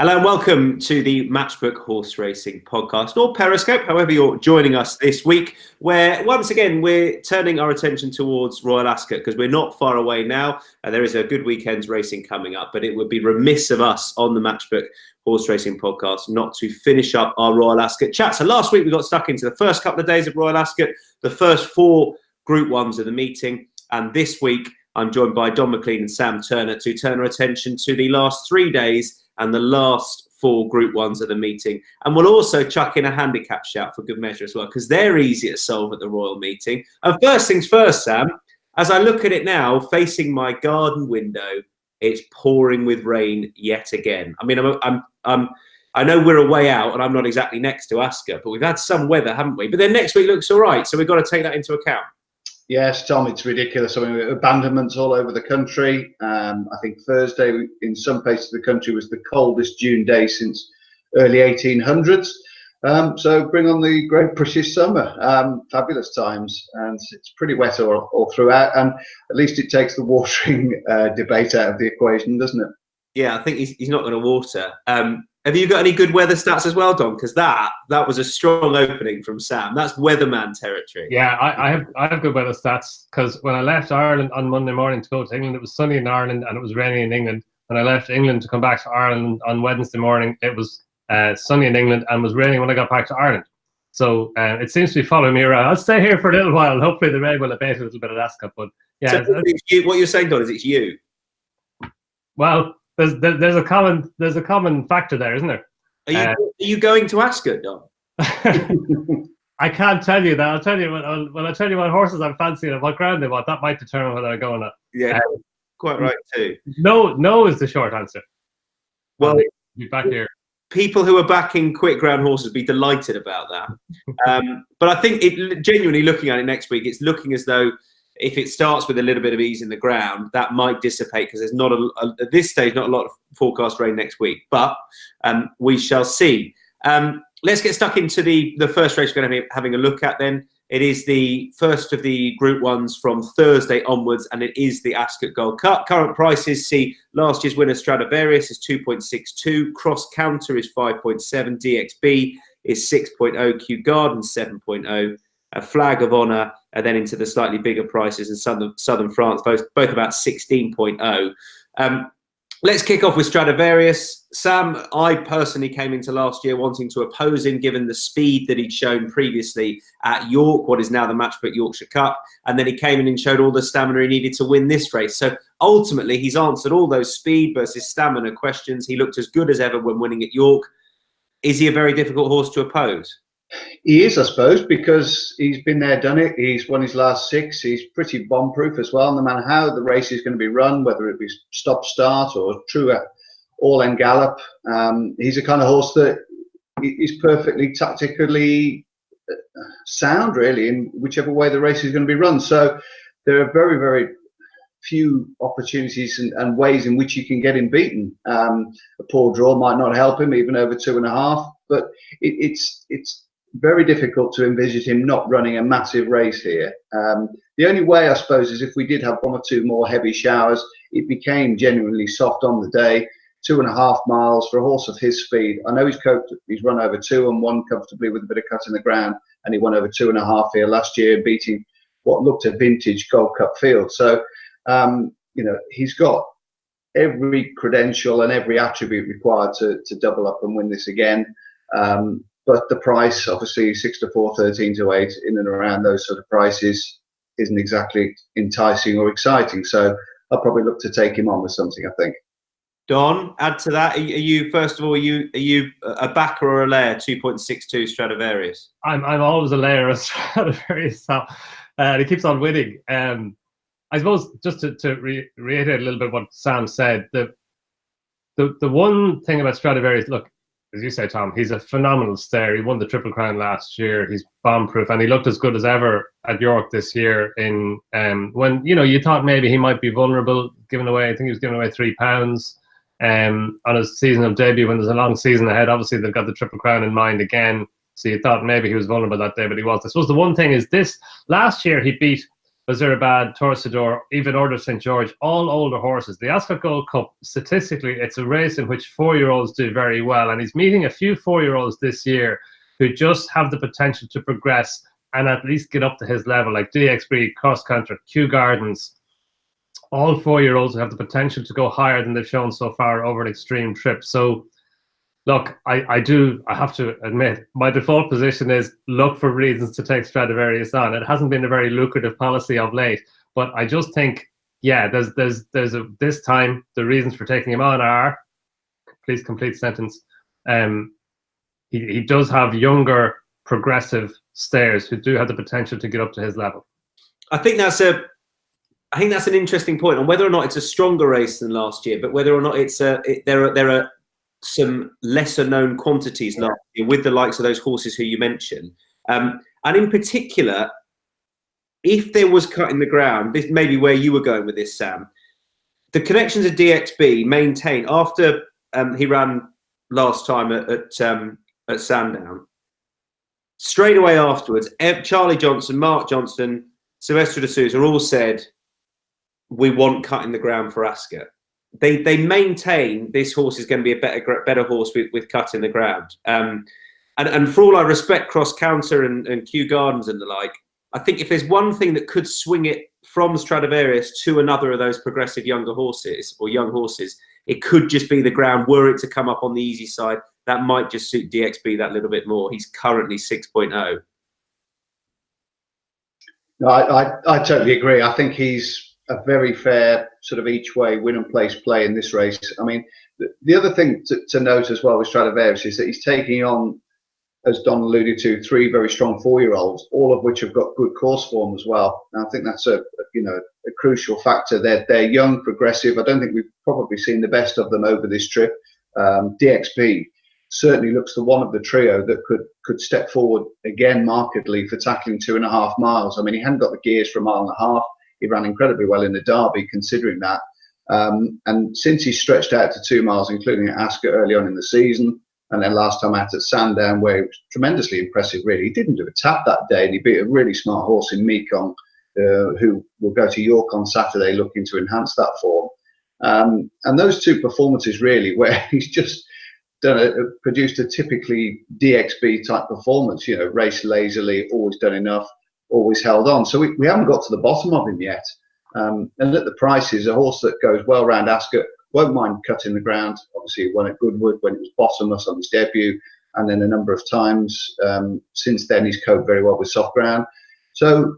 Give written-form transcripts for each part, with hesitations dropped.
Hello and welcome to the Matchbook Horse Racing Podcast, or Periscope, however you're joining us this week, where once again we're turning our attention towards Royal Ascot because we're not far away now. There is a good weekend's racing coming up, but it would be remiss of us on the Matchbook Horse Racing Podcast not to finish up our Royal Ascot chat. So last week we got stuck into the first couple of days of Royal Ascot, the first four Group 1s of the meeting, and this week I'm joined by Donn McClean and Sam Turner to turn our attention to the last 3 days and the last four Group 1s of the meeting. And we'll also chuck in a handicap shout for good measure as well, because they're easy to solve at the Royal meeting. And first things first, Sam, as I look at it now, facing my garden window, it's pouring with rain yet again. I mean, I know we're a way out and I'm not exactly next to Ascot, but we've had some weather, haven't we? But then next week looks all right, so we've got to take that into account. Yes, Tom, it's ridiculous. I mean, abandonments all over the country. I think Thursday in some places of the country was the coldest June day since early 1800s. So bring on the Great British Summer. Fabulous times. And it's pretty wet all throughout. And at least it takes the watering debate out of the equation, doesn't it? Yeah, I think he's not going to water. Have you got any good weather stats as well, Donn? Because that was a strong opening from Sam. That's weatherman territory. Yeah, I have good weather stats, because when I left Ireland on Monday morning to go to England, it was sunny in Ireland and it was raining in England. When I left England to come back to Ireland on Wednesday morning, it was sunny in England and was raining when I got back to Ireland. So it seems to be following me around. I'll stay here for a little while and hopefully the rain will abate a little bit at Ascot. But yeah, so what you're saying, Donn, is it's you. Well, there's a common factor there, isn't there? Are you going to Ascot, Donn? I can't tell you that. I'll tell you when I tell you what horses I'm fancying and what ground they want. That might determine whether I go or not. Yeah, quite right too. No is the short answer. Well, I'll be back here. People who are backing quick ground horses be delighted about that. But I think genuinely looking at it next week, it's looking as though if it starts with a little bit of ease in the ground, that might dissipate because there's not at this stage not a lot of forecast rain next week. But we shall see. Let's get stuck into the first race we're going to be having a look at then. It is the first of the Group 1s from Thursday onwards, and it is the Ascot Gold Cup. Current prices see last year's winner Stradivarius is 2.62, Cross Counter is 5.7, DXB is 6.0, Kew Garden 7.0, a Flag of Honour, and then into the slightly bigger prices in southern France, both about 16.0. Let's kick off with Stradivarius. Sam, I personally came into last year wanting to oppose him given the speed that he'd shown previously at York, what is now the Matchbook Yorkshire Cup, and then he came in and showed all the stamina he needed to win this race. So ultimately, he's answered all those speed versus stamina questions. He looked as good as ever when winning at York. Is he a very difficult horse to oppose? He is, I suppose, because he's been there, done it. He's won his last 6. He's pretty bomb-proof as well. No matter how the race is going to be run, whether it be stop-start or true all-end gallop, he's a kind of horse that is perfectly tactically sound, really, in whichever way the race is going to be run. So there are very, very few opportunities and ways in which you can get him beaten. A poor draw might not help him, even over 2.5, but it's very difficult to envisage him not running a massive race here. The only way, I suppose, is if we did have 1 or 2 more heavy showers, it became genuinely soft on the day. 2.5 miles for a horse of his speed. I know he's run over 2 and won comfortably with a bit of cut in the ground, and he won over 2.5 here last year, beating what looked a vintage Gold Cup field. So, he's got every credential and every attribute required to double up and win this again. But the price, obviously, 6 to 4, 13 to 8, in and around those sort of prices, isn't exactly enticing or exciting. So I'll probably look to take him on with something, I think. Donn, add to that. Are you first of all, are you a backer or a layer? 2.62 Stradivarius. I'm always a layer of Stradivarius. So, he keeps on winning. I suppose just to reiterate a little bit what Sam said, the one thing about Stradivarius, look, as you say, Tom, he's a phenomenal stayer. He won the Triple Crown last year. He's bomb-proof, and he looked as good as ever at York this year. In when you thought maybe he might be vulnerable, giving away. I think he was giving away £3 on his season of debut. When there's a long season ahead, obviously they've got the Triple Crown in mind again. So you thought maybe he was vulnerable that day, but he was. I suppose the one thing is this: last year he beat Bazirabad, Torcidor, even Order St. George, all older horses. The Ascot Gold Cup, statistically, it's a race in which 4-year-olds do very well. And he's meeting a few 4-year-olds this year who just have the potential to progress and at least get up to his level, like DXB, Cross Country, Kew Gardens. All 4-year-olds have the potential to go higher than they've shown so far over an extreme trip. So, look, I have to admit, my default position is look for reasons to take Stradivarius on. It hasn't been a very lucrative policy of late, but I just think, yeah, this time the reasons for taking him on are, please complete sentence. He does have younger, progressive stayers who do have the potential to get up to his level. I think that's an interesting point on whether or not it's a stronger race than last year, but whether or not there are some lesser known quantities last year with the likes of those horses who you mentioned. And in particular, if there was cutting the ground, this may be where you were going with this, Sam. The connections of DXB maintained after he ran last time at Sandown. Straight away afterwards, Charlie Johnson, Mark Johnston, Sylvester de Souza all said, we want cutting the ground for Ascot. They maintain this horse is going to be a better horse with cutting the ground. And for all I respect Cross Counter and Kew Gardens and the like, I think if there's one thing that could swing it from Stradivarius to another of those progressive younger horses or young horses, it could just be the ground. Were it to come up on the easy side, that might just suit DXB that little bit more. He's currently 6.0. No, I totally agree. I think he's a very fair sort of each way win and place play in this race. I mean, the other thing to note as well with Stradivarius is that he's taking on, as Donn alluded to, 3 very strong 4-year-olds, all of which have got good course form as well. And I think that's a crucial factor. They're young, progressive. I don't think we've probably seen the best of them over this trip. DXB certainly looks the one of the trio that could step forward again markedly for tackling 2.5 miles. I mean, he hadn't got the gears for 1.5 miles. He ran incredibly well in the Derby, considering that. And since he stretched out to 2 miles, including at Ascot early on in the season, and then last time out at Sandown, where it was tremendously impressive, really. He didn't do a tap that day, and he beat a really smart horse in Mekong, who will go to York on Saturday looking to enhance that form. And those 2 performances, really, where he's just produced a typically DXB type performance, raced lazily, always done enough, always held on. So we haven't got to the bottom of him yet. And at the prices, a horse that goes well round Ascot, won't mind cutting the ground. Obviously, he won at Goodwood when it was bottomless on his debut, and then a number of times since then he's coped very well with soft ground. So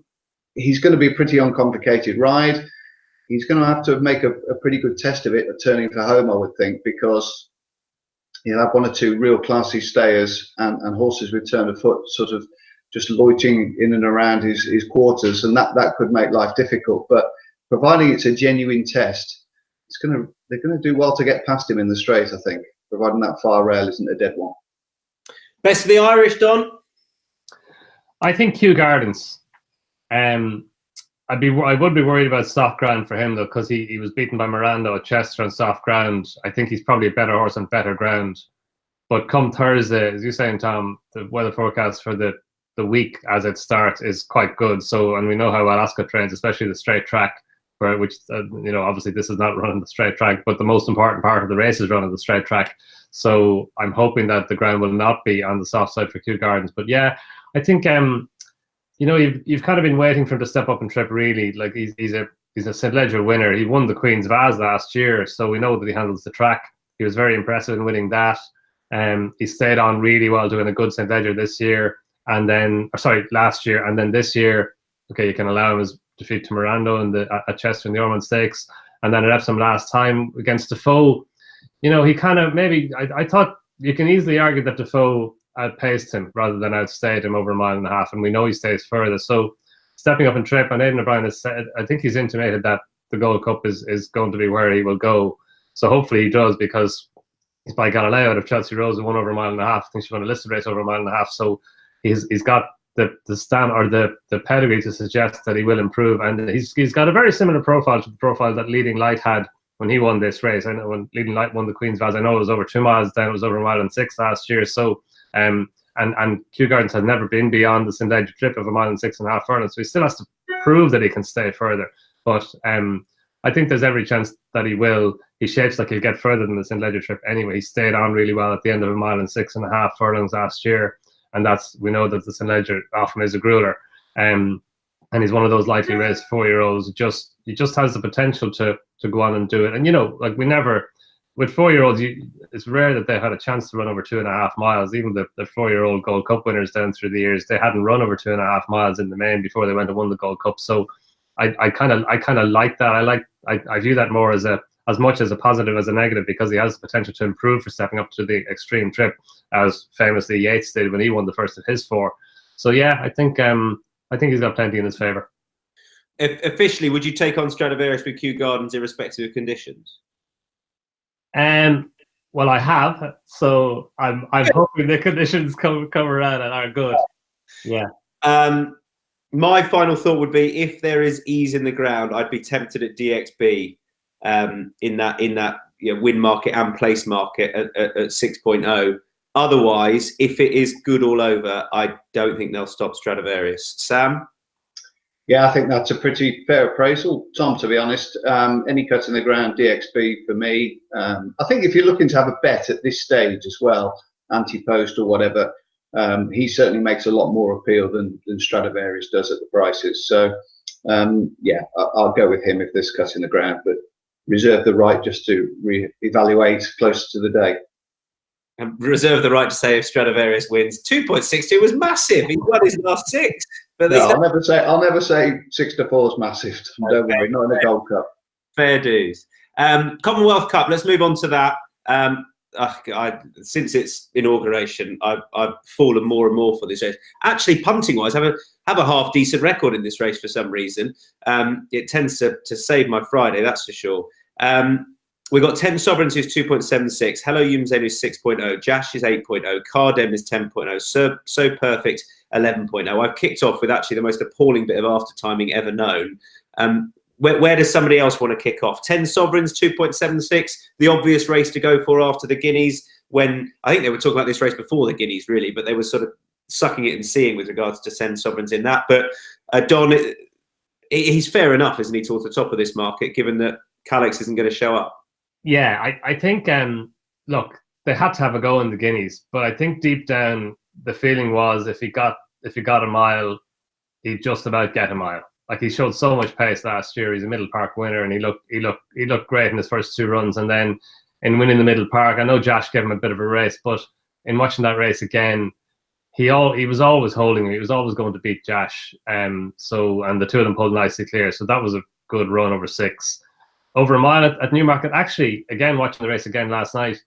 he's going to be a pretty uncomplicated ride. He's going to have to make a pretty good test of it at turning for home, I would think, because he'll have 1 or 2 real classy stayers and horses with turn of foot sort of just loitering in and around his quarters, and that could make life difficult. But providing it's a genuine test, they're going to do well to get past him in the straight, I think, providing that far rail isn't a dead one. Best of the Irish, Donn? I think Kew Gardens. I would be worried about soft ground for him, though, because he was beaten by Miranda at Chester on soft ground. I think he's probably a better horse on better ground. But come Thursday, as you're saying, Tom, the weather forecast for the week as it starts is quite good. So, and we know how well Ascot trains, especially the straight track, which obviously this is not running the straight track, but the most important part of the race is running the straight track. So I'm hoping that the ground will not be on the soft side for Kew Gardens. But yeah, I think you've kind of been waiting for him to step up and trip, really. Like he's a St. Leger winner. He won the Queen's Vase last year, so we know that he handles the track. He was very impressive in winning that. He stayed on really well doing a good St. Leger this year. And then, last year, and then this year, okay, you can allow him his defeat to Miranda at Chester in the Ormond Stakes, and then at Epsom last time against Defoe. He kind of I thought you can easily argue that Defoe outpaced him rather than outstayed him over 1.5 miles, and we know he stays further. So stepping up and trip, and Aidan O'Brien has said, I think he's intimated that the Gold Cup is going to be where he will go. So hopefully he does, because he's by Galileo out of Chelsea Rose who won over 1.5 miles. I think she won a listed race over 1.5 miles. So he's got the stamp or the pedigree to suggest that he will improve, and he's got a very similar profile to the profile that Leading Light had when he won this race. I know when Leading Light won the Queen's Vase, I know it was over 2 miles, then it was over 1.6 miles last year. So and Kew Gardens had never been beyond the St. Leger trip of 1.6.5 miles furlongs, so he still has to prove that he can stay further. But I think there's every chance that he will. He shapes like he'll get further than the St. Leger trip anyway. He stayed on really well at the end of 1 mile and 6.5 furlongs last year, and we know that the St. Leger often is a grueler. And he's one of those lightly raced 4-year-olds. He just has the potential to go on and do it. And like with 4-year-olds, it's rare that they've had a chance to run over 2.5 miles. Even the 4-year-old Gold Cup winners down through the years, they hadn't run over 2.5 miles in the main before they went and won the Gold Cup. So I kind of like that. I view that more as much as a positive as a negative, because he has the potential to improve for stepping up to the extreme trip, as famously Yates did when he won the first of his 4. So yeah, I think he's got plenty in his favour. Officially, would you take on Stradivarius with Kew Gardens irrespective of conditions? Well, I have, so I'm hoping the conditions come around and are good. Yeah. My final thought would be, if there is ease in the ground, I'd be tempted at DXB in that win market and place market at 6.0. Otherwise, if it is good all over, I don't think they'll stop Stradivarius. Sam? Yeah, I think that's a pretty fair appraisal, Tom, to be honest. Any cut in the ground, DXB for me. I think if you're looking to have a bet at this stage as well, Ante Post or whatever, he certainly makes a lot more appeal than Stradivarius does at the prices. So, yeah, I'll go with him if there's cut in the ground, but reserve the right just to re-evaluate closer to the day. And reserve the right to say if Stradivarius wins. 2.62 was massive. He won his last 6. But no, I'll never say 6 to 4 is massive. Don't worry, not in the Gold Cup. Fair dues. Commonwealth Cup. Let's move on to that. Since its inauguration, I've fallen more and more for this race. Actually, punting-wise, I have a half decent record in this race for some reason. It tends to save my Friday, that's for sure. We've got 10 Sovereigns, who's 2.76. Hello Yumzen, who's 6.0. Jash is 8.0. Cardem is 10.0. So Perfect, 11.0. I've kicked off with actually the most appalling bit of after timing ever known. Where does somebody else want to kick off? 10 Sovereigns, 2.76. The obvious race to go for after the Guineas, when I think they were talking about this race before the Guineas, really, but they were sort of sucking it and seeing with regards to 10 Sovereigns in that. But Donn, he's fair enough, isn't he, towards the top of this market, given that Calix isn't going to show up? Yeah, I think, look, they had to have a go in the Guineas, but I think deep down the feeling was if he got a mile, he'd just about get a mile. Like, he showed so much pace last year. He's a Middle Park winner, and he looked great in his first 2 runs. And then in winning the Middle Park, I know Josh gave him a bit of a race, but in watching that race again, he was always holding him. He was always going to beat Josh. And the two of them pulled nicely clear. So that was a good run over 6. Over a mile at Newmarket. Actually, again, watching the race again last night,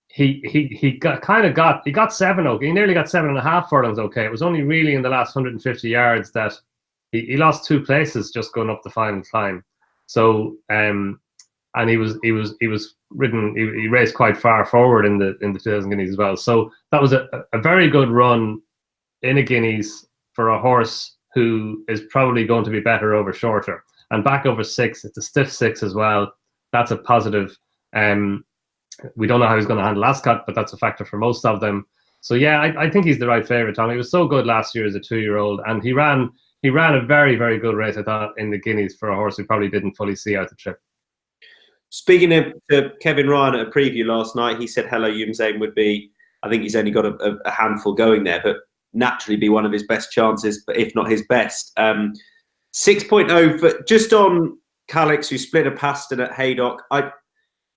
he got 7 okay. He nearly got 7.5 furlongs okay. It was only really in the last 150 yards that he lost 2 places just going up the final climb. So and he raced quite far forward in the 2000 Guineas as well. So that was a very good run in a Guineas for a horse who is probably going to be better over shorter. And back over 6, it's a stiff 6 as well. That's a positive. We don't know how he's going to handle Ascot, but that's a factor for most of them. So yeah, I think he's the right favourite, Tom. He was so good last year as a 2-year-old, and he ran a very, very good race, I thought, in the Guineas for a horse who probably didn't fully see out the trip. Speaking to Kevin Ryan at a preview last night, he said Hello Yumzen would be, I think he's only got a handful going there, but naturally be one of his best chances, but if not his best. 6.0 for just on Calix, who split a Paston at Haydock.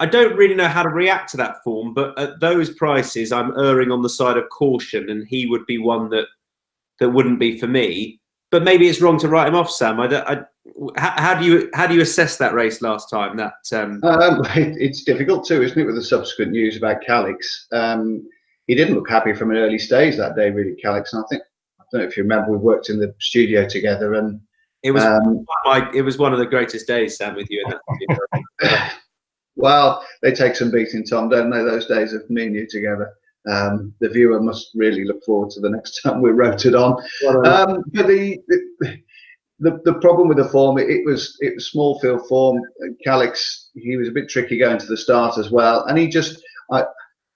I don't really know how to react to that form, but at those prices, I'm erring on the side of caution, and he would be one that wouldn't be for me. But maybe it's wrong to write him off, Sam. How do you assess that race last time? It's difficult too, isn't it, with the subsequent news about Calix? He didn't look happy from an early stage that day, really, Calix. And I don't know if you remember, we worked in the studio together, and it was one of the greatest days, Sam, with you in that studio. Well, they take some beating, Tom, don't they? Those days of me and you together. The viewer must really look forward to the next time we're rotated on. But the problem with the form, it was small field form. Calix, he was a bit tricky going to the start as well, and he just, I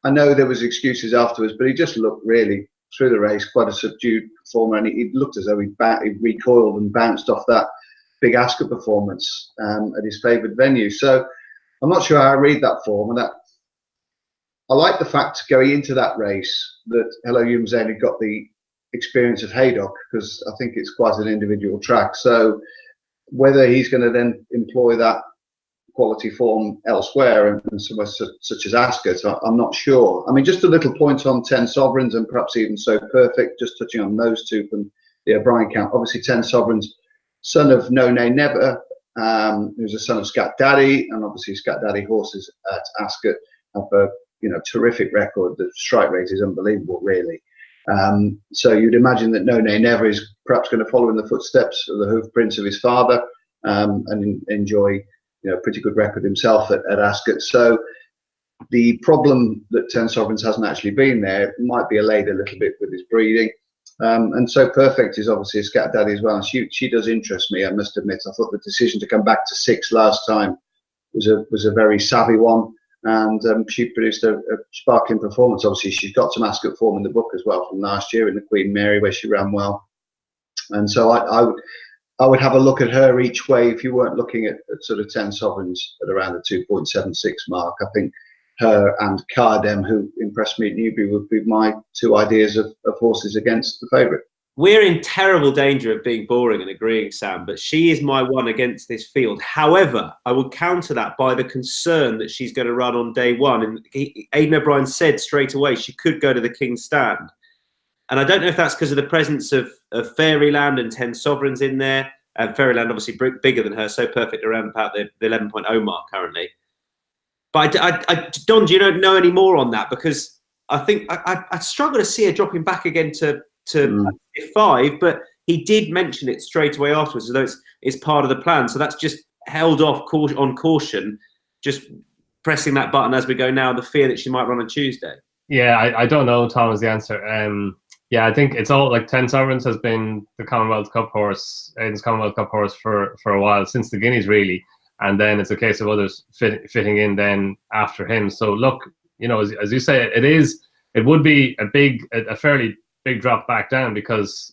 know there was excuses afterwards, but he just looked really through the race, quite a subdued performer, and it looked as though he recoiled and bounced off that big Ascot performance at his favoured venue. So I'm not sure how I read that form, and that I like the fact going into that race that Hello Jumzane had got the experience of Haydock, because I think it's quite an individual track. So whether he's going to then employ that quality form elsewhere and somewhere such as Ascot, I'm not sure. I mean, just a little point on 10 Sovereigns and perhaps even So Perfect, just touching on those two from the O'Brien camp. Obviously 10 Sovereigns, son of No Nay Never, who's a son of Scat Daddy, and obviously Scat Daddy horses at Ascot have a terrific record. The strike rate is unbelievable, really. So you'd imagine that No Nay Never is perhaps going to follow in the footsteps of the hoof prints of his father and enjoy a pretty good record himself at Ascot. So the problem that 10 Sovereigns hasn't actually been there might be allayed a little bit with his breeding. And So Perfect is obviously a Scat Daddy as well. And she does interest me, I must admit. I thought the decision to come back to 6 last time was a very savvy one. And she produced a sparkling performance. Obviously, she's got some Ascot form in the book as well from last year in the Queen Mary, where she ran well. And so I would have a look at her each way if you weren't looking at sort of 10 Sovereigns at around the 2.76 mark. I think her and Cardem, who impressed me at Newbury, would be my two ideas of horses against the favourite. We're in terrible danger of being boring and agreeing, Sam, but she is my one against this field. However, I will counter that by the concern that she's going to run on day one. And Aidan O'Brien said straight away she could go to the King's Stand. And I don't know if that's because of the presence of Fairyland and 10 Sovereigns in there. Fairyland obviously bigger than her, So Perfect around about the 11.0 mark currently. But Donn, do you don't know any more on that? Because I think I struggle to see her dropping back again to 5, but he did mention it straight away afterwards, as though it's part of the plan. So that's just held off on caution, just pressing that button as we go now, the fear that she might run on Tuesday. Yeah, I don't know, Tom, is the answer. Yeah, I think it's all like 10 Sovereigns has been the Commonwealth Cup horse, Aidan's Commonwealth Cup horse for a while, since the Guineas really. And then it's a case of others fitting in then after him. So look, as you say, it would be a fairly big drop back down, because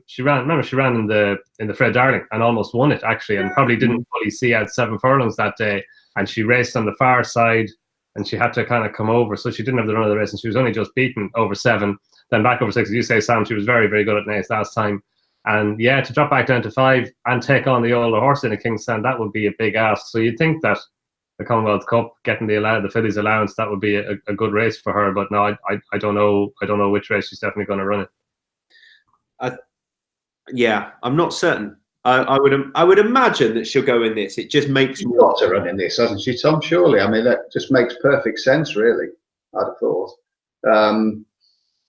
she ran in the Fred Darling and almost won it actually, and probably didn't fully see out 7 furlongs that day. And she raced on the far side and she had to kind of come over, so she didn't have the run of the race, and she was only just beaten over 7. Then back over 6, as you say, Sam, she was very, very good at Naas last time. And yeah, to drop back down to 5 and take on the older horse in a King's Stand, that would be a big ask. So you'd think that the Commonwealth Cup, getting the fillies allowance, that would be a good race for her. But no, I don't know which race she's definitely going to run it. Yeah, I'm not certain. I would imagine that she'll go in this. It just makes She's got to run in this, hasn't she, Tom? Surely. I mean, that just makes perfect sense, really. I'd have thought.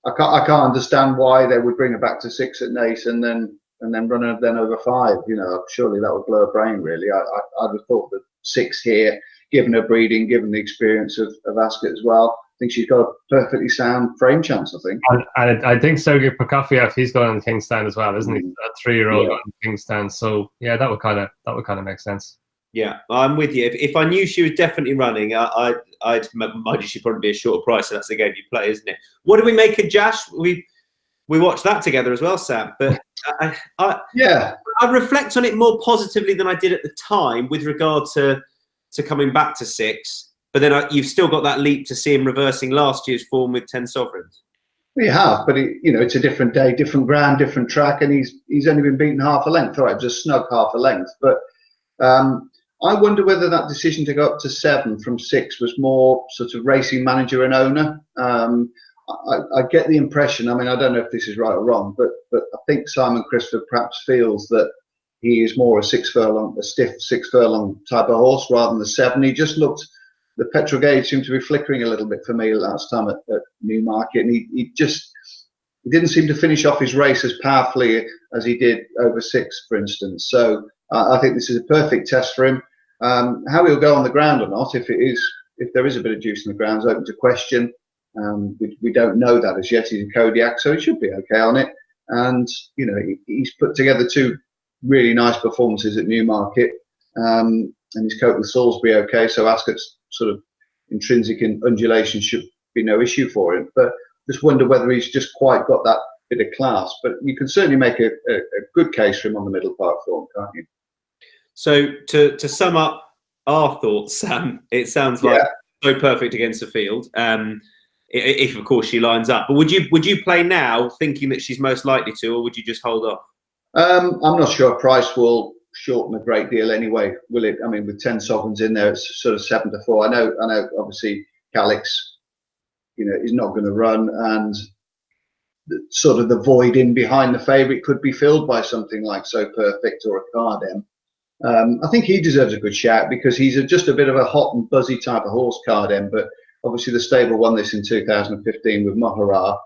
I can't understand why they would bring her back to 6 at Naas and then run her then over 5. Surely that would blow her brain, really. I'd have thought that 6 here, given her breeding, given the experience of Ascot as well, I think she's got a perfectly sound frame chance, I think. And I think Sergei Prokofiev, he's going on the King's Stand as well, isn't he? A 3-year-old going on the King's Stand. So yeah, that would kind of make sense. Yeah, I'm with you. If I knew she was definitely running, I'd imagine she'd probably be a shorter price. So that's the game you play, isn't it? What do we make of Jash? We watched that together as well, Sam. But I reflect on it more positively than I did at the time with regard to coming back to 6. But then you've still got that leap to see him reversing last year's form with 10 Sovereigns. We have, but it's a different day, different ground, different track, and he's only been beaten half a length. All right, just snug half a length. But I wonder whether that decision to go up to 7 from 6 was more sort of racing manager and owner. I get the impression, I mean, I don't know if this is right or wrong, but I think Simon Christopher perhaps feels that he is more a 6 furlong, a stiff 6 furlong type of horse rather than the 7. He just looked, the petrol gauge seemed to be flickering a little bit for me last time at Newmarket, and he didn't seem to finish off his race as powerfully as he did over 6, for instance. So I think this is a perfect test for him. How he'll go on the ground or not, if there is a bit of juice in the ground, is open to question. We don't know that as yet. He's a Kodiak, so he should be okay on it. And he's put together 2 really nice performances at Newmarket, and his coat with Salisbury okay. So Ascot's sort of intrinsic undulation should be no issue for him. But just wonder whether he's just quite got that bit of class. But you can certainly make a good case for him on the middle part form, can't you? So to sum up our thoughts, Sam, it sounds like so perfect against the field. If of course she lines up. But would you play now, thinking that she's most likely to, or would you just hold off? I'm not sure price will shorten a great deal anyway, will it? I mean, with 10 sovereigns in there, it's sort of 7-4. I know. Obviously, Calix, is not going to run, and sort of the void in behind the favourite could be filled by something like So Perfect or a Cardem. I think he deserves a good shout because he's just a bit of a hot and buzzy type of horse, Cardem. But obviously, the stable won this in 2015 with Mahara.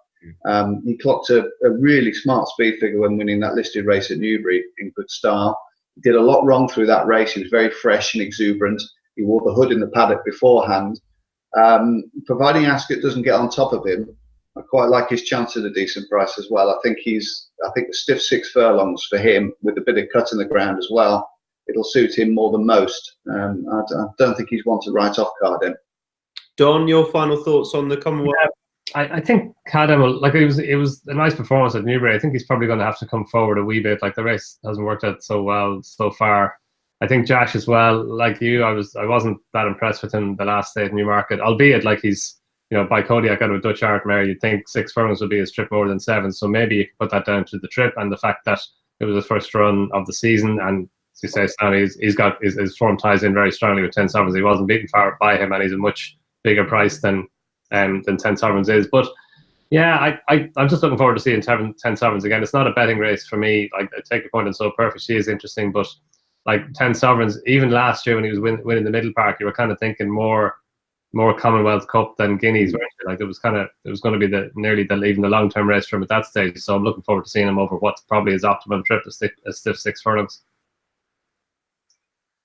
He clocked a really smart speed figure when winning that listed race at Newbury in good style. He did a lot wrong through that race. He was very fresh and exuberant. He wore the hood in the paddock beforehand. Providing Ascot doesn't get on top of him, I quite like his chance at a decent price as well. I think the stiff 6 furlongs for him with a bit of cut in the ground as well, it'll suit him more than most. I don't think he's one to write off Cardem. Don, your final thoughts on the Commonwealth? Yeah, I think Cardem will, like, it was a nice performance at Newbury. I think he's probably going to have to come forward a wee bit. Like, the race hasn't worked out so well so far. I think Josh as well, like you, I wasn't that impressed with him the last day at Newmarket, albeit like he's, by Kodiak out of a Dutch Art Mare, you'd think 6 furlongs would be his trip more than 7. So maybe you could put that down to the trip and the fact that it was his first run of the season. And as you say, Stanley, he's got his form ties in very strongly with 10 sovereigns. He wasn't beaten far by him, and he's a much bigger price than 10 sovereigns is. But yeah, I'm just looking forward to seeing 10 sovereigns again. It's not a betting race for me. Like, I take a point on So Perfect, she is interesting, but like 10 sovereigns, even last year when he was winning the Middle Park, you were kind of thinking more Commonwealth Cup than Guineas. Like, it was going to be even the long-term race for him at that stage. So I'm looking forward to seeing him over what's probably his optimum trip, a stiff 6 furlongs.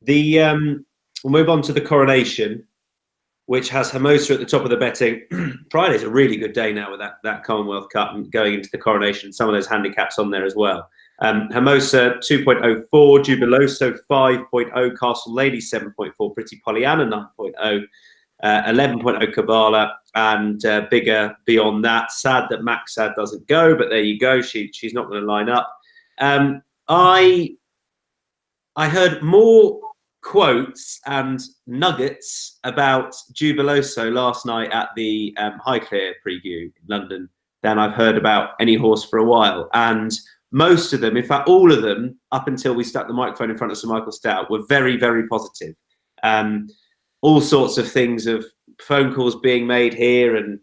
We'll move on to the coronation, which has Hermosa at the top of the betting. Friday's a really good day now with that Commonwealth Cup and going into the coronation. Some of those handicaps on there as well. Hermosa 2.04, Jubiloso 5.0, Castle Lady 7.4, Pretty Pollyanna 9.0, 11.0 Kabbalah, and bigger beyond that. Sad that Max Sad doesn't go, but there you go. She's not going to line up. I heard more quotes and nuggets about Jubiloso last night at the Highclere preview in London than I've heard about any horse for a while. And most of them, in fact, all of them, up until we stuck the microphone in front of Sir Michael Stout, were very, very positive. All sorts of things of phone calls being made here, and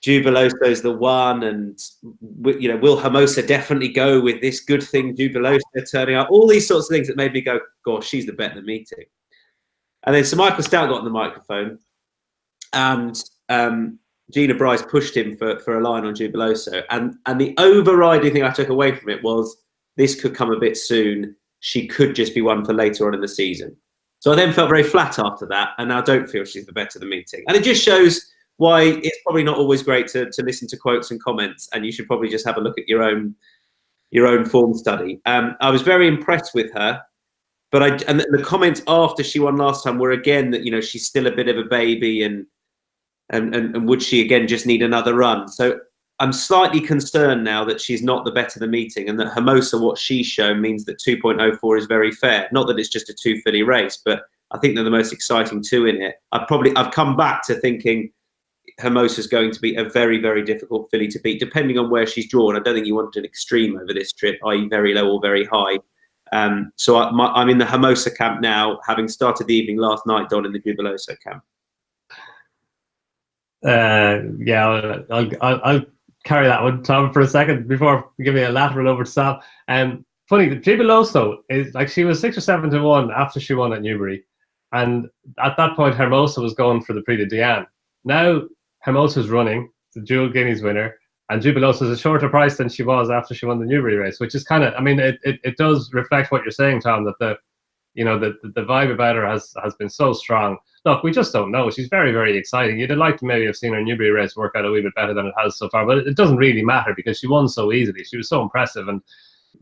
Jubiloso's the one, and will Hermosa definitely go with this good thing, Jubiloso turning up? All these sorts of things that made me go, gosh, she's the bet in the meeting. And then Sir Michael Stout got on the microphone, and Gina Bryce pushed him for a line on Jubiloso. And the overriding thing I took away from it was this could come a bit soon. She could just be one for later on in the season. So I then felt very flat after that, and now don't feel she's the bet of the meeting. And it just shows why it's probably not always great to listen to quotes and comments, and you should probably just have a look at your own form study. I was very impressed with her, but the comments after she won last time were again that she's still a bit of a baby, and would she again just need another run? So I'm slightly concerned now that she's not the bet of the meeting, and that Hermosa, what she's shown, means that 2.04 is very fair. Not that it's just a 2 filly race, but I think they're the most exciting 2 in it. I've come back to thinking Hermosa's going to be a very, very difficult filly to beat, depending on where she's drawn. I don't think you want an extreme over this trip, i.e. very low or very high. So I'm in the Hermosa camp now, having started the evening last night, Don, in the Jubiloso camp. Yeah, I'll carry that one, Tom, for a second before we give me a lateral over to Sam. Funny, the Jubiloso is like, she was 6 or 7 to 1 after she won at Newbury, and at that point Hermosa was going for the Prix de Diane. Now Hermosa's running the Dual Guineas winner, and Jubiloso is a shorter price than she was after she won the Newbury race, which is kind of, I mean, it does reflect what you're saying, Tom, that the vibe about her has been so strong. Look, we just don't know. She's very, very exciting. You'd have liked to maybe have seen her Newbury race work out a wee bit better than it has so far, but it doesn't really matter because she won so easily. She was so impressive, and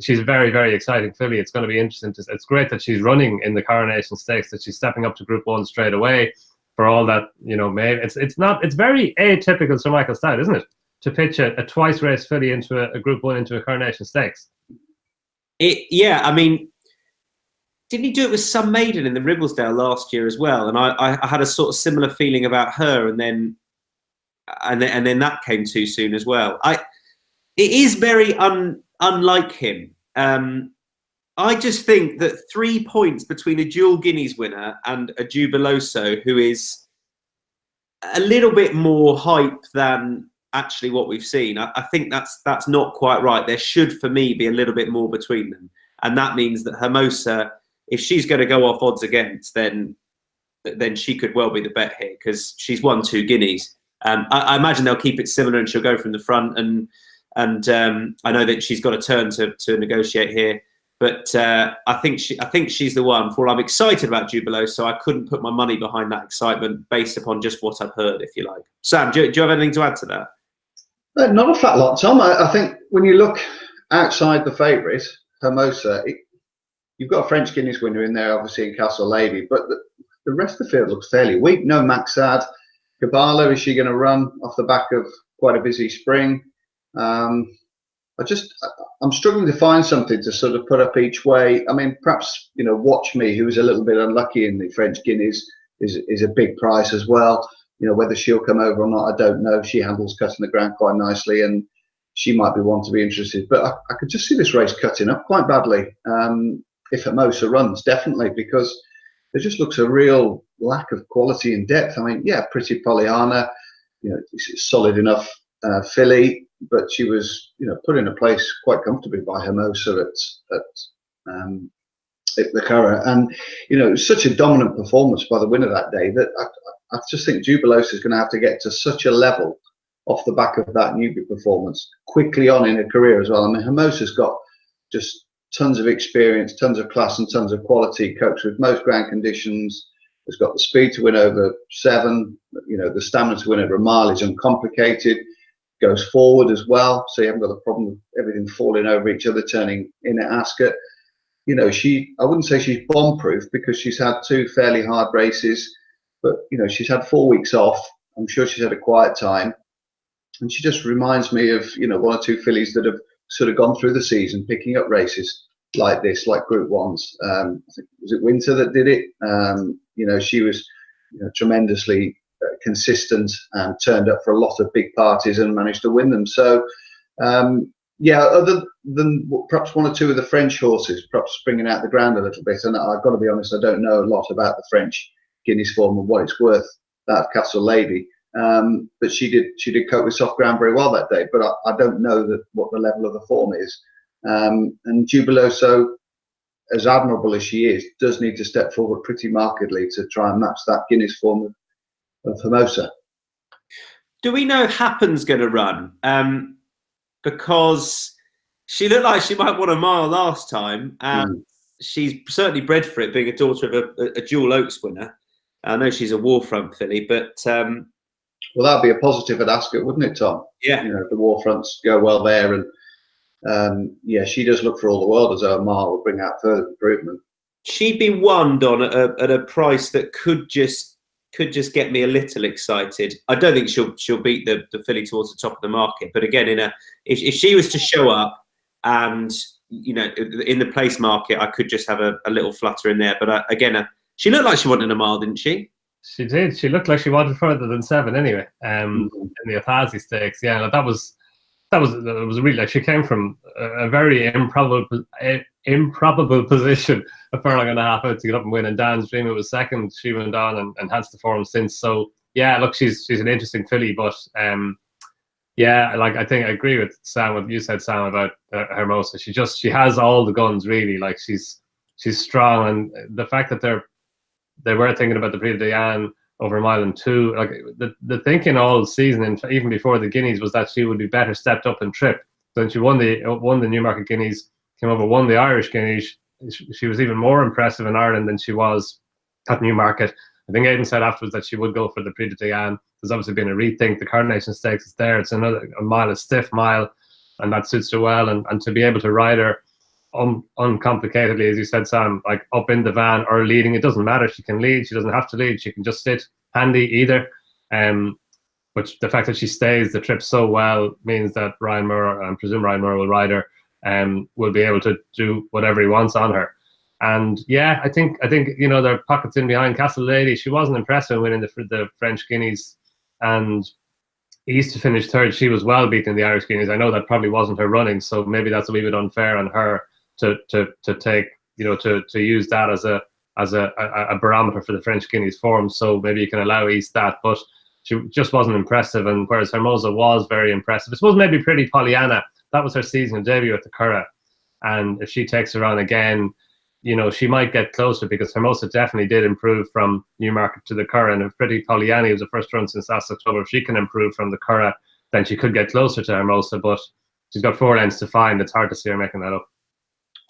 she's a very, very exciting filly. It's going to be interesting. It's great that she's running in the Coronation Stakes, that she's stepping up to Group 1 straight away for all that, maybe. It's very atypical Sir Michael Stout, isn't it? to pitch a twice race filly into a Group 1 into a Coronation Stakes. Yeah, I mean, didn't he do it with Some Maiden in the Ribblesdale last year as well? And I had a sort of similar feeling about her, and then that came too soon as well. It is very unlike him. I just think that 3 points between a Dual Guineas winner and a Jubiloso, who is a little bit more hype than actually what we've seen, I think that's not quite right. There should, for me, be a little bit more between them, and that means that Hermosa, if she's going to go off odds against, then she could well be the bet here, because she's won 2 guineas. I imagine they'll keep it similar, and she'll go from the front. And I know that she's got a turn to negotiate here. But I think she's the one. For I'm excited about Jubilee, so I couldn't put my money behind that excitement based upon just what I've heard, if you like. Sam, do you have anything to add to that? Not a fat lot, Tom. I think when you look outside the favourite, Hermosa, you've got a French Guineas winner in there, obviously, in Castle Lady, but the rest of the field looks fairly weak. No Maxad. Kabbalah, is she going to run off the back of quite a busy spring? I'm struggling to find something to sort of put up each way. I mean, perhaps, Watch Me, who was a little bit unlucky in the French Guineas, is a big price as well. Whether she'll come over or not, I don't know. She handles cutting the ground quite nicely, and she might be one to be interested. But I could just see this race cutting up quite badly if Hermosa runs, definitely, because there just looks a real lack of quality and depth. I mean, yeah, Pretty Pollyanna, solid enough filly, but she was, put in a place quite comfortably by Hermosa at the Curragh. And, it was such a dominant performance by the winner that day that I just think Jubilosa is going to have to get to such a level off the back of that newbie performance quickly on in her career as well. I mean, Hermosa's got just tons of experience, tons of class, and tons of quality. Copes with most ground conditions. Has got the speed to win over 7. The stamina to win over a mile is uncomplicated. Goes forward as well, so you haven't got the problem of everything falling over each other, turning in at Ascot. I wouldn't say she's bomb-proof, because she's had 2 fairly hard races, but she's had 4 weeks off. I'm sure she's had a quiet time, and she just reminds me of 1 or 2 fillies that have sort of gone through the season picking up races like this, like Group 1s. I think, was it Winter that did it? She was tremendously consistent and turned up for a lot of big parties and managed to win them. So, other than perhaps 1 or 2 of the French horses, perhaps springing out the ground a little bit, and I've got to be honest, I don't know a lot about the French Guineas form and what it's worth, that Castle Lady. But she did cope with soft ground very well that day. But I don't know what the level of the form is. And Jubiloso, as admirable as she is, does need to step forward pretty markedly to try and match that Guineas form of Hermosa. Do we know if Happen's going to run? Because she looked like she might want a mile last time. She's certainly bred for it, being a daughter of a Dual Oaks winner. I know she's a Warfront filly, but well, that'd be a positive at Ascot, wouldn't it, Tom? Yeah. The Warfronts go well there, and she does look for all the world as though a mile will bring out further improvement. She'd be won, Donn, at a price that could just get me a little excited. I don't think she'll beat the filly towards the top of the market, but again, if she was to show up and in the place market, I could just have a little flutter in there. But again, she looked like she wanted a mile, didn't she? She did. She looked like she wanted further than 7 anyway. In the Athazi Stakes, yeah, like that was really, like, she came from a very improbable position a furlong and a half out to get up and win. And Dan's Dream, it was second. She went on and enhanced the form since. So yeah, look, she's an interesting filly, but I think I agree with Sam, what you said, Sam, about Hermosa. She has all the guns, really. Like, she's strong, and the fact that they were thinking about the Prix de Diane over a mile and 2. Like, the thinking all season, and even before the Guineas, was that she would be better stepped up and trip. Then she won the Newmarket Guineas, came over, won the Irish Guineas. She was even more impressive in Ireland than she was at Newmarket. I think Aidan said afterwards that she would go for the Prix de Diane. There's obviously been a rethink. The Coronation Stakes is there. It's a mile, a stiff mile, and that suits her well. And to be able to ride her uncomplicatedly, as you said, Sam, like up in the van or leading, it doesn't matter. She can lead. She doesn't have to lead. She can just sit handy either. which the fact that she stays the trip so well means that Ryan Moore, I presume Ryan Moore will ride her, will be able to do whatever he wants on her. And yeah, I think you know, there are pockets in behind. Castle Lady, she wasn't impressive in winning the French Guineas, and East to finish third. She was well beaten in the Irish Guineas. I know that probably wasn't her running, so maybe that's a wee bit unfair on her to take, you know, to use that as a barometer for the French Guineas form. So maybe you can allow East that, but she just wasn't impressive. And whereas Hermosa was very impressive, I suppose maybe Pretty Pollyanna, that was her season debut at the Curragh, and if she takes her on again, you know, she might get closer, because Hermosa definitely did improve from Newmarket to the Curragh. And if Pretty Pollyanna was the first run since last October, if she can improve from the Curragh, then she could get closer to Hermosa. But she's got 4 lengths to find. It's hard to see her making that up.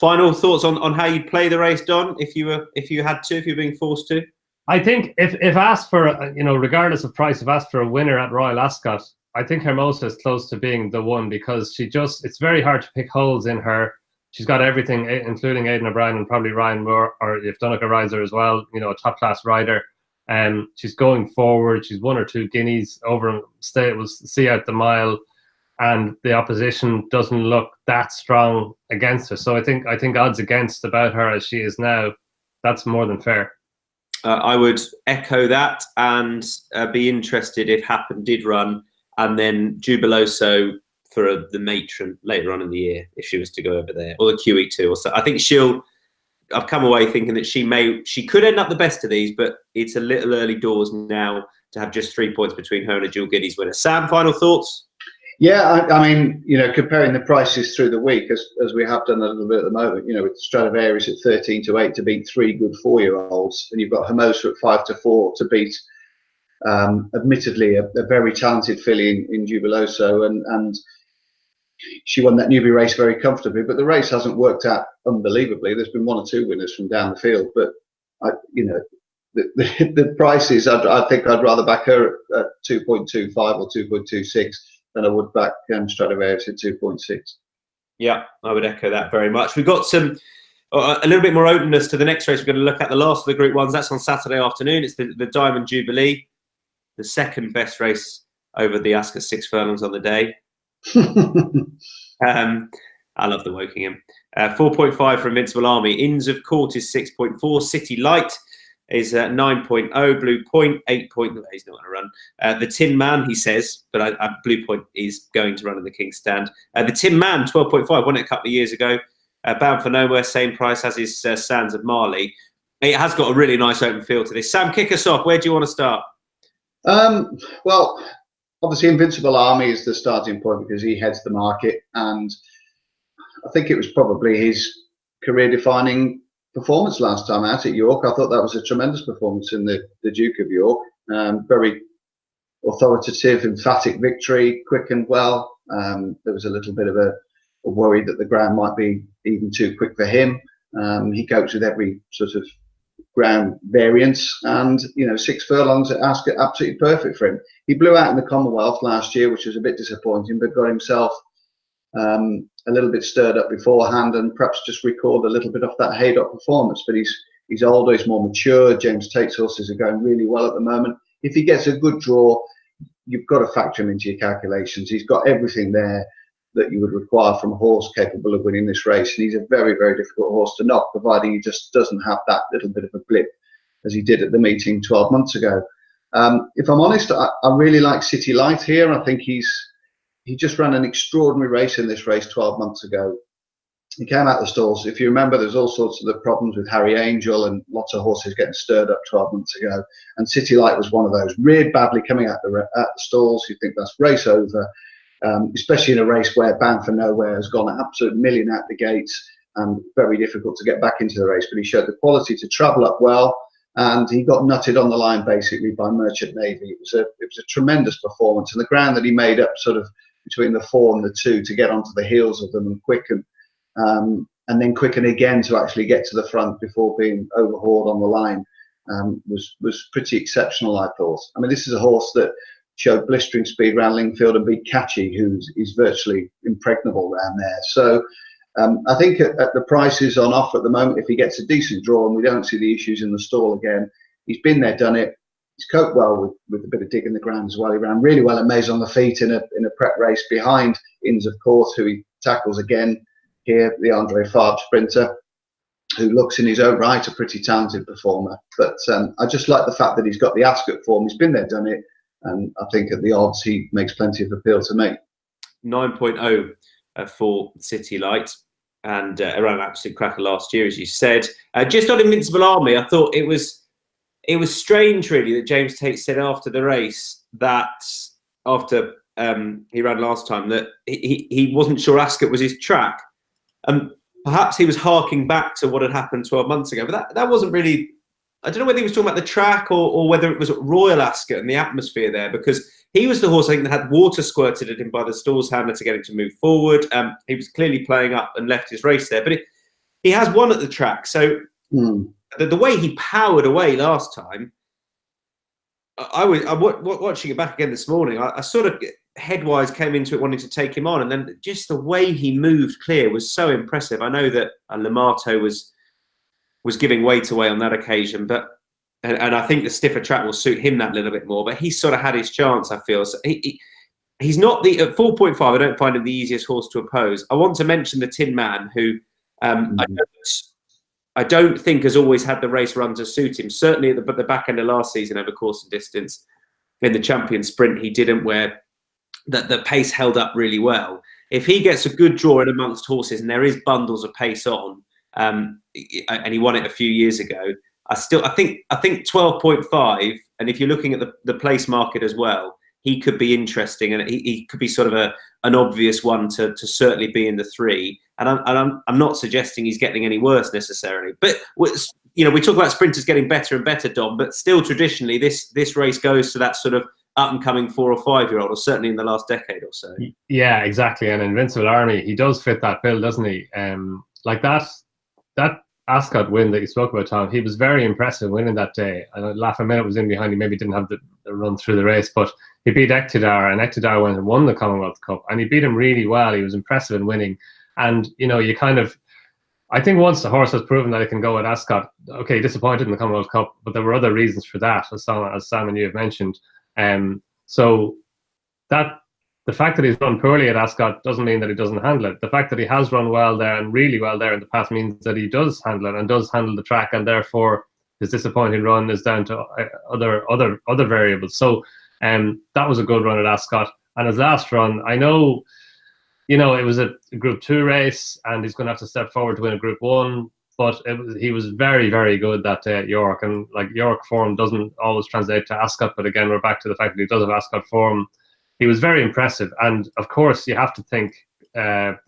Final thoughts on how you play the race, Don, if you were being forced to? I think if asked for, you know, regardless of price, if asked for a winner at Royal Ascot, I think Hermosa is close to being the one, because it's very hard to pick holes in her. She's got everything, including Aidan O'Brien and probably Ryan Moore, or if Donegal rides her as well, you know, a top-class rider. She's going forward. She's 1 or 2 guineas over, see out the mile, and the opposition doesn't look that strong against her. So I think odds against about her as she is now, that's more than fair. I would echo that, and be interested if Happen did run, and then Jubiloso for the matron later on in the year, if she was to go over there, or the QE2 or so. I think I've come away thinking that she could end up the best of these, but it's a little early doors now to have just 3 points between her and a dual Guineas winner. Sam, final thoughts? Yeah, I mean, you know, comparing the prices through the week, as we have done a little bit at the moment, you know, with Stradivarius at 13-8 to beat 3 good 4-year-olds, and you've got Hermosa at 5-4 to beat, admittedly, a very talented filly in Jubiloso, and she won that newbie race very comfortably. But the race hasn't worked out unbelievably. There's been 1 or 2 winners from down the field, but you know, the prices, I think I'd rather back her at 2.25 or 2.26. than I would back Stradivarius at 2.6. Yeah, I would echo that very much. We've got a little bit more openness to the next race. We're going to look at the last of the Group 1s. That's on Saturday afternoon. It's the Diamond Jubilee, the second best race over the Ascot 6 furlongs on the day. I love the Wokingham. 4.5 for Invincible Army. Inns of Court is 6.4. City Light is 9.0. Blue Point 8. He's not going to run. The Tin Man, he says, but Blue Point is going to run in the King's Stand. The Tin Man 12.5. Won it a couple of years ago. Bound for Nowhere, same price as is Sands of Marley. It has got a really nice open field to this. Sam, kick us off. Where do you want to start? Well, obviously Invincible Army is the starting point because he heads the market, and I think it was probably his career-defining performance last time out at York. I thought that was a tremendous performance in the Duke of York. Very authoritative, emphatic victory, quick and well. There was a little bit of a worry that the ground might be even too quick for him. He copes with every sort of ground variance, and you know, 6 furlongs at Ascot, absolutely perfect for him. He blew out in the Commonwealth last year, which was a bit disappointing, but got himself a little bit stirred up beforehand, and perhaps just recalled a little bit off that Haydock performance. But he's older, he's more mature. James Tate's horses are going really well at the moment. If he gets a good draw, you've got to factor him into your calculations. He's got everything there that you would require from a horse capable of winning this race, and he's a very, very difficult horse to knock, providing he just doesn't have that little bit of a blip as he did at the meeting 12 months ago. If I'm honest, I really like City Light here. I think he just ran an extraordinary race in this race 12 months ago. He came out of the stalls. If you remember, there's all sorts of the problems with Harry Angel and lots of horses getting stirred up 12 months ago. And City Light was one of those. Reared badly coming out the stalls. You think that's race over, especially in a race where Bound for Nowhere has gone an absolute million out the gates and very difficult to get back into the race. But he showed the quality to travel up well, and he got nutted on the line basically by Merchant Navy. It was a tremendous performance, and the ground that he made up sort of between the 4 and the 2 to get onto the heels of them and quicken, and then quicken again to actually get to the front before being overhauled on the line, was pretty exceptional, I thought. I mean, this is a horse that showed blistering speed around Lingfield and beat Catchy, who's virtually impregnable around there. So I think at the prices on offer at the moment, if he gets a decent draw and we don't see the issues in the stall again, he's been there, done it. he's coped well with a bit of dig in the ground as well. He ran really well at Maze on the feet in a prep race behind Inns of Court, who he tackles again here, the Andre Farb sprinter, who looks in his own right a pretty talented performer. But I just like the fact that he's got the Ascot form. He's been there, done it, and I think at the odds he makes plenty of appeal to me. 9.0 for City Light, and around an absolute cracker last year, as you said. Just on Invincible Army, I thought it was strange, really, that James Tate said after the race that after he ran last time that he wasn't sure Ascot was his track. Perhaps he was harking back to what had happened 12 months ago, but that wasn't really. I don't know whether he was talking about the track or whether it was Royal Ascot and the atmosphere there, because he was the horse, I think, that had water squirted at him by the stalls handler to get him to move forward. He was clearly playing up and left his race there, but he has won at the track. So the way he powered away last time, I was watching it back again this morning. I sort of headwise came into it wanting to take him on, and then just the way he moved clear was so impressive. I know that Lamato was giving weight away on that occasion, but and I think the stiffer track will suit him that little bit more. But he sort of had his chance, I feel. So he's not at 4.5. I don't find him the easiest horse to oppose. I want to mention the Tin Man, who I don't think has always had the race run to suit him. Certainly at the back end of last season over course and distance in the Champion Sprint, he didn't, where the pace held up really well. If he gets a good draw in amongst horses and there is bundles of pace on, and he won it a few years ago, I think 12.5, and if you're looking at the place market as well, he could be interesting, and he could be sort of an obvious one to certainly be in the 3. And I'm not suggesting he's getting any worse necessarily, but we talk about sprinters getting better and better, Dom, but still traditionally this race goes to that sort of up and coming 4 or 5 year old, or certainly in the last decade or so. Yeah, exactly. And Invincible Army, he does fit that bill, doesn't he? Like that Ascot win that you spoke about, Tom, he was very impressive winning that day. And Laugh a Minute was in behind. He maybe didn't have the run through the race, but he beat Ektadar, and Ektadar went and won the Commonwealth Cup, and he beat him really well. He was impressive in winning. And, I think once the horse has proven that it can go at Ascot, okay, disappointed in the Commonwealth Cup, but there were other reasons for that, as Sam and you have mentioned. So that the fact that he's run poorly at Ascot doesn't mean that he doesn't handle it. The fact that he has run well there and really well there in the past means that he does handle it and does handle the track, and therefore his disappointing run is down to other variables. So that was a good run at Ascot. And his last run, I know, it was a Group 2 race, and he's going to have to step forward to win a Group 1. But he was very, very good that day at York. And like York form doesn't always translate to Ascot. But again, we're back to the fact that he does have Ascot form. He was very impressive. And of course, you have to think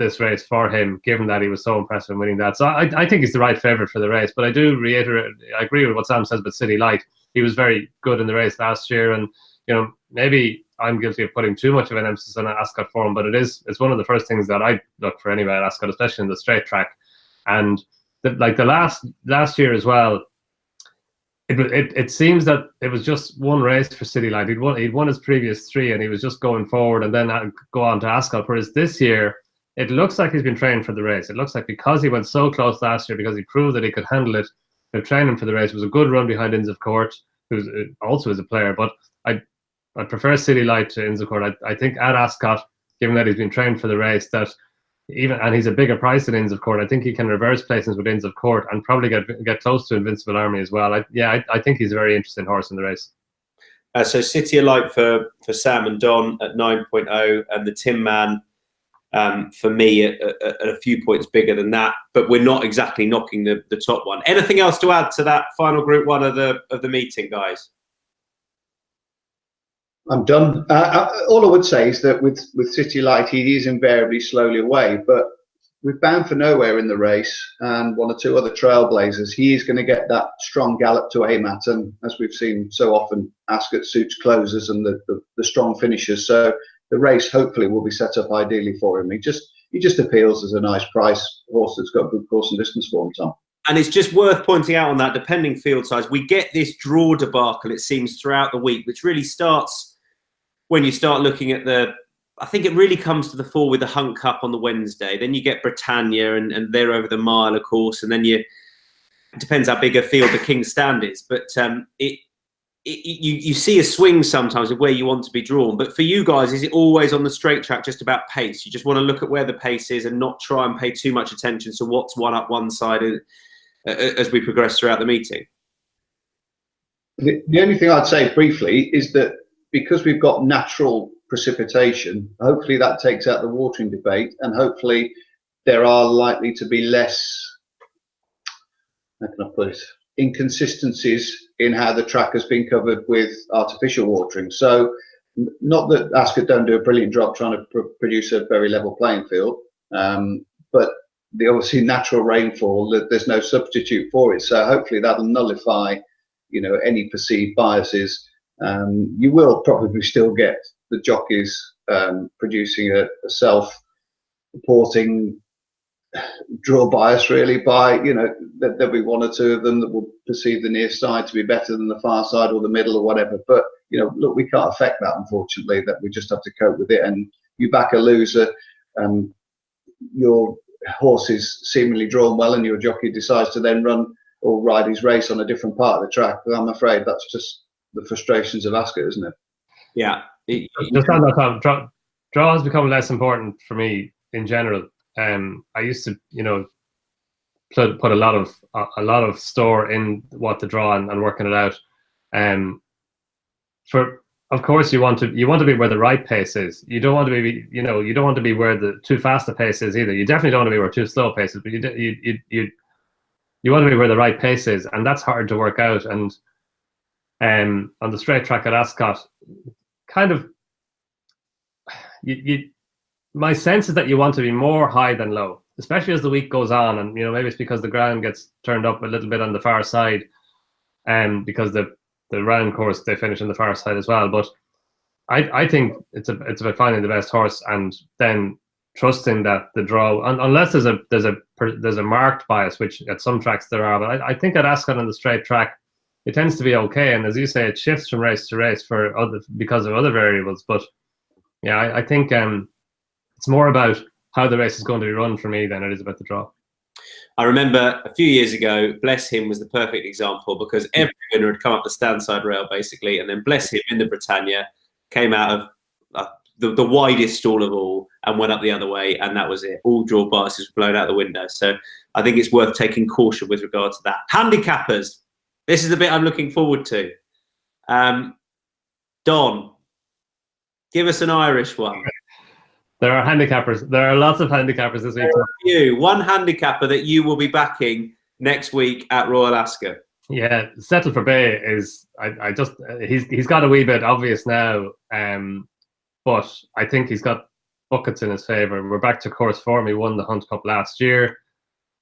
this race for him, given that he was so impressive in winning that. So I think he's the right favourite for the race. But I do reiterate, I agree with what Sam says about City Light. He was very good in the race last year. And, maybe I'm guilty of putting too much of an emphasis on Ascot form. But it's one of the first things that I look for anyway at Ascot, especially in the straight track. And the last year as well, it seems that it was just one race for City Light. He'd won his previous 3, and he was just going forward and then go on to Ascot. Whereas this year, it looks like he's been training for the race. It looks like because he went so close last year, because he proved that he could handle it, they're training for the race. It was a good run behind Inns of Court, who also is a player. But I prefer City Light to Inns of Court. I think at Ascot, given that he's been trained for the race, that and he's a bigger price than Inns of Court, I think he can reverse placements with Inns of Court and probably get close to Invincible Army as well. I think he's a very interesting horse in the race. So City Light for Sam and Donn at 9.0, and the Tin Man for me at a few points bigger than that. But we're not exactly knocking the top one. Anything else to add to that final Group 1 of the meeting, guys? I'm done. All I would say is that with City Light, he is invariably slowly away, but with Bound for Nowhere in the race and 1 or 2 other Trailblazers, he is going to get that strong gallop to aim at. And as we've seen so often, Ascot suits closers and the strong finishers. So the race hopefully will be set up ideally for him. He just appeals as a nice price horse that's got good course and distance form, Tom. And it's just worth pointing out on that, depending field size, we get this draw debacle, it seems, throughout the week, which really starts when you start looking at I think it really comes to the fore with the Hunt Cup on the Wednesday. Then you get Britannia, and they're over the mile, of course. And then it depends how big a field the King's Stand is. But you see a swing sometimes of where you want to be drawn. But for you guys, is it always on the straight track just about pace? You just want to look at where the pace is and not try and pay too much attention to what's one up one side as we progress throughout the meeting? The only thing I'd say briefly is that because we've got natural precipitation, hopefully that takes out the watering debate, and hopefully there are likely to be less, how can I put it, inconsistencies in how the track has been covered with artificial watering. So not that Ascot don't do a brilliant job trying to produce a very level playing field, but the obviously natural rainfall, there's no substitute for it. So hopefully that'll nullify, you know, any perceived biases. You will probably still get the jockeys producing a self-reporting draw bias, really, by, you know, there'll be one or two of them that will perceive the near side to be better than the far side or the middle or whatever. But, you know, look, we can't affect that, unfortunately, that we just have to cope with it. And you back a loser, your horse is seemingly drawn well and your jockey decides to then run or ride his race on a different part of the track. But I'm afraid that's just the frustrations of Ascot, isn't it? Yeah. Just on that, draw has become less important for me in general. I used to, you know, put a lot of store in what to draw and working it out. Of course, you want to be where the right pace is. You don't want to be, you know, you don't want to be where the too fast a pace is either. You definitely don't want to be where too slow a pace is, but you want to be where the right pace is, and that's hard to work out. And on the straight track at Ascot, kind of, my sense is that you want to be more high than low, especially as the week goes on. And, you know, maybe it's because the ground gets turned up a little bit on the far side, because the round course, they finish on the far side as well. But I think it's about finding the best horse and then trusting that the draw, unless there's a marked bias, which at some tracks there are. But I think at Ascot on the straight track, it tends to be okay. And as you say, it shifts from race to race because of other variables. But yeah, I think it's more about how the race is going to be run for me than it is about the draw. I remember a few years ago, Bless Him was the perfect example, because every winner had come up the stand side rail basically, and then Bless Him in the Britannia came out of the widest stall of all and went up the other way, and that was it. All draw biases were blown out the window. So I think it's worth taking caution with regard to that. Handicappers. This is the bit I'm looking forward to. Donn, give us an Irish one. There are handicappers. There are lots of handicappers this week. One handicapper that you will be backing next week at Royal Ascot. Yeah, Settle for Bay is. He's got a wee bit obvious now, but I think he's got buckets in his favour. We're back to course form. He won the Hunt Cup last year.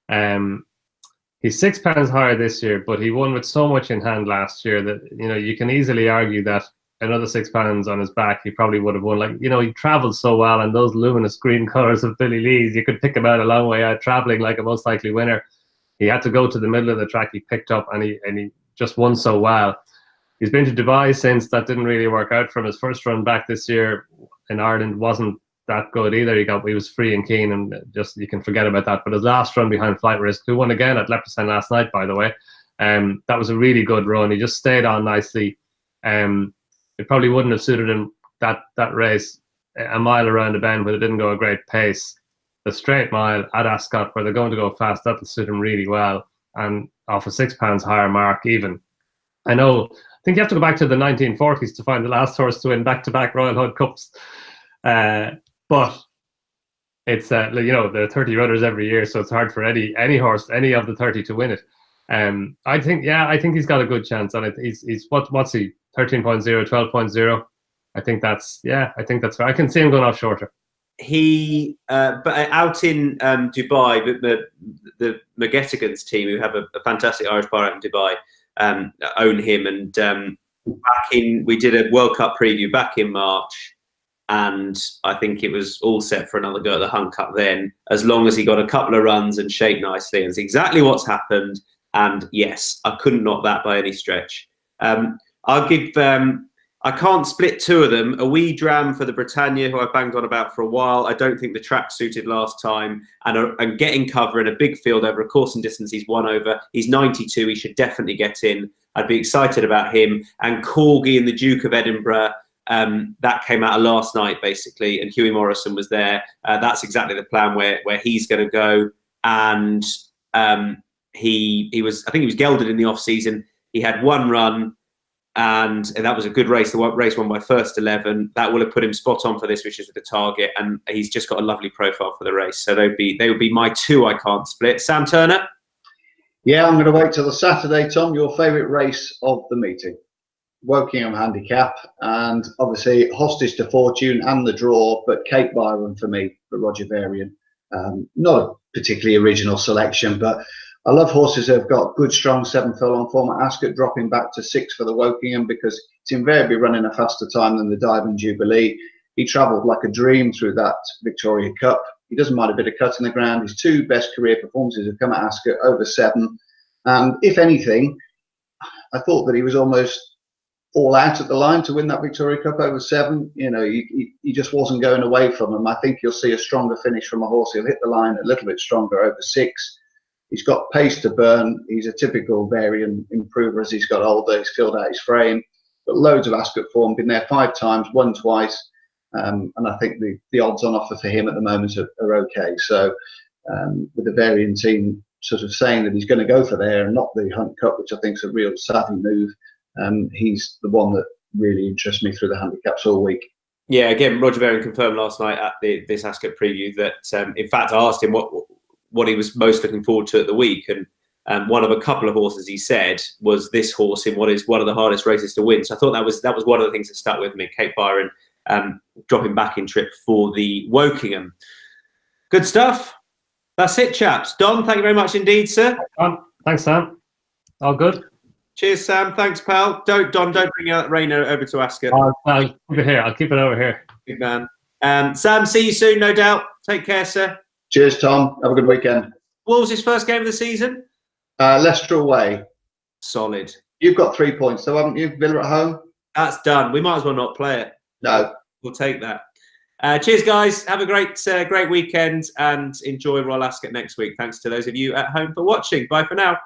He's £6 higher this year, but he won with so much in hand last year that, you know, you can easily argue that another £6 on his back, he probably would have won. Like, you know, he travelled so well, and those luminous green colours of Billy Lee's, you could pick him out a long way out, travelling like a most likely winner. He had to go to the middle of the track. He picked up, and he just won so well. He's been to Dubai since. That didn't really work out for him. His first run back this year in Ireland wasn't that good either. He was free and keen, and just, you can forget about that. But his last run behind Flight Risk, who won again at Leopardstown last night, by the way, that was a really good run. He just stayed on nicely. It probably wouldn't have suited him, that race, a mile around a bend where it didn't go a great pace. The straight mile at Ascot, where they're going to go fast, that'll suit him really well. And off a £6 higher mark even. I think you have to go back to the 1940s to find the last horse to win back-to-back Royal Hunt Cups. But it's, you know, there are 30 runners every year, so it's hard for any horse, any of the 30 to win it. I think he's got a good chance, and he's what's he, 13.0, 12.0. I think that's fair. I can see him going off shorter. He, but out in Dubai, the McGettigans team, who have a fantastic Irish bar out in Dubai, own him. And we did a World Cup preview back in March, and I think it was all set for another go at the Hunt Cup then, as long as he got a couple of runs and shaped nicely. And it's exactly what's happened. And yes, I couldn't knock that by any stretch. I'll give. I can't split two of them. A wee dram for the Britannia, who I banged on about for a while. I don't think the track suited last time, and getting cover in a big field over a course and distance he's won over. He's 92. He should definitely get in. I'd be excited about him. And Corgi and the Duke of Edinburgh, that came out of last night, basically, and Hughie Morrison was there. That's exactly the plan where he's going to go. And he was, I think he was gelded in the off-season. He had one run, and that was a good race. The race won by First 11. That will have put him spot on for this, which is the target, and he's just got a lovely profile for the race. So they would be my two I can't split. Sam Turner? Yeah, I'm going to wait till the Saturday, Tom. Your favourite race of the meeting? Wokingham Handicap, and obviously Hostage to Fortune and the draw, but Cape Byron for me, for Roger Varian. Not a particularly original selection, but I love horses that have got good, strong 7 furlong form at Ascot, dropping back to 6 for the Wokingham, because it's invariably running a faster time than the Diamond Jubilee. He travelled like a dream through that Victoria Cup. He doesn't mind a bit of cut in the ground. His 2 best career performances have come at Ascot over 7. And if anything, I thought that he was almost all out at the line to win that Victoria Cup over 7. You know, he just wasn't going away from him. I think you'll see a stronger finish from a horse. He'll hit the line a little bit stronger over 6. He's got pace to burn. He's a typical Varian improver as he's got older. He's filled out his frame. Got loads of Ascot form. Been there 5 times, won twice. And I think the odds on offer for him at the moment are okay. So with the Varian team sort of saying that he's going to go for there and not the Hunt Cup, which I think is a real savvy move, he's the one that really interests me through the handicaps all week. Yeah, again, Roger Varian confirmed last night at this Ascot preview that, in fact, I asked him what he was most looking forward to at the week, and one of a couple of horses he said was this horse in what is one of the hardest races to win. So I thought that was one of the things that stuck with me. Cape Byron dropping back in trip for the Wokingham. Good stuff. That's it, chaps. Don, thank you very much indeed, sir. Thanks, Sam. All good. Cheers, Sam. Thanks, pal. Don, don't bring that rain over to Ascot. I'll keep it here. I'll keep it over here. Good man. Sam, see you soon, no doubt. Take care, sir. Cheers, Tom. Have a good weekend. Wolves' first game of the season? Leicester away. Solid. You've got 3 points, though, haven't you? Villa at home? That's done. We might as well not play it. No. We'll take that. Cheers, guys. Have a great weekend and enjoy Royal Ascot next week. Thanks to those of you at home for watching. Bye for now.